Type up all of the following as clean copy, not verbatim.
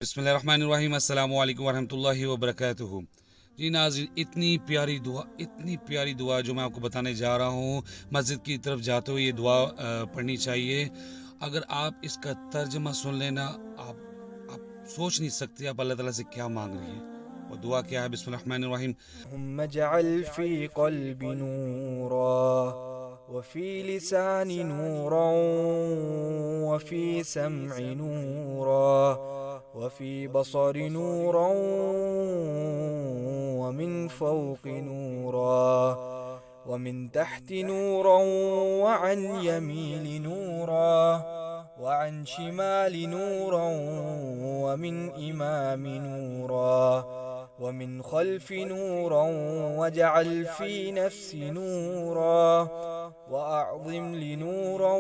बिस्मिल्लाहिर्रहमानिर्रहीम अस्सलामु अलैकुम वरहमतुल्लाहि वबरकातुहू। जी नाज़रीन, इतनी प्यारी दुआ जो मैं आपको बताने जा रहा हूँ, मस्जिद की तरफ जाते हुए ये दुआ पढ़नी चाहिए। अगर आप इसका तर्जमा सुन लेना, आप सोच नहीं सकते आप अल्लाह ताला से क्या मांग रही है। वो दुआ क्या है? बिस्मिल्लाहिर्रहमानिर्रहीम। اللهم اجعل في قلبي نورا وفي لساني نورا وفي سمعي نورا وفي بصري نورا ومن فوق نورا ومن تحت نورا وعن يمين نورا وعن شمال نورا ومن إمام نورا ومن خلف نورا واجعل في نفسي نورا وأعظم لي نورا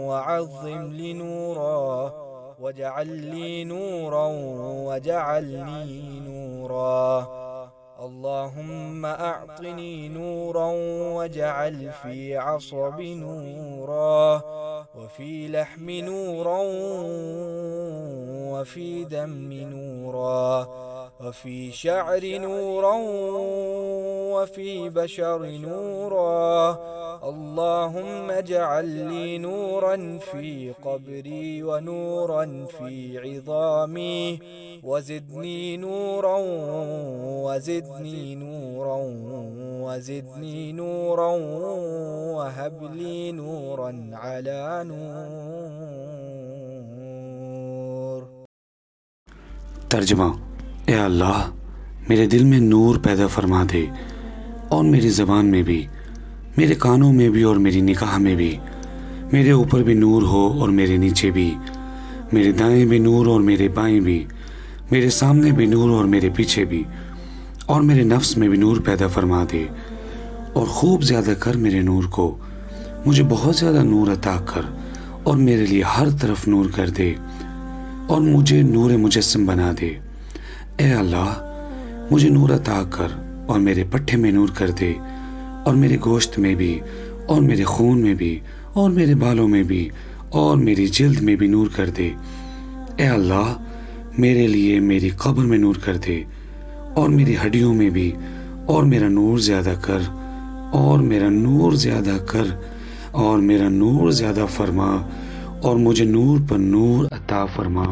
وعظم لي نورا واجعل لي نورا واجعلني نورا. اللهم أعطني نورا واجعل في عصبي نورا وفي لحم نورا وفي دم نورا وفي شعر نورا وفي بشر نورا. اللهم اجعل لي نورا في قبري ونورا في عظامي وزدني نورا وزدني نورا وزدني نورا وهب لي نورا على نور. तर्जमा। ए अल्लाह, मेरे दिल में नूर पैदा फरमा दे, और मेरी ज़बान में भी, मेरे कानों में भी और मेरी निगाह में भी। मेरे ऊपर भी नूर हो और मेरे नीचे भी, मेरे दाएं भी नूर और मेरे बाएं भी, मेरे सामने भी नूर और मेरे पीछे भी, और मेरे नफ्स में भी नूर पैदा फरमा दे, और खूब ज़्यादा कर मेरे नूर को। मुझे बहुत ज़्यादा नूर अता कर, और मेरे लिए हर तरफ नूर कर दे, और मुझे नूर मुजस्सम बना दे। ए अल्लाह, मुझे नूर अता कर और मेरे पट्टे में नूर कर दे, और मेरे गोश्त में भी, और मेरे खून में भी, और मेरे बालों में भी, और मेरी जिल्द में भी नूर कर दे। ए अल्लाह, मेरे लिए मेरी कब्र में नूर कर दे, और मेरी हड्डियों में भी, और मेरा नूर ज़्यादा कर, और मेरा नूर ज़्यादा कर, और मेरा नूर ज़्यादा फरमा, और मुझे नूर पर नूर अता फरमा।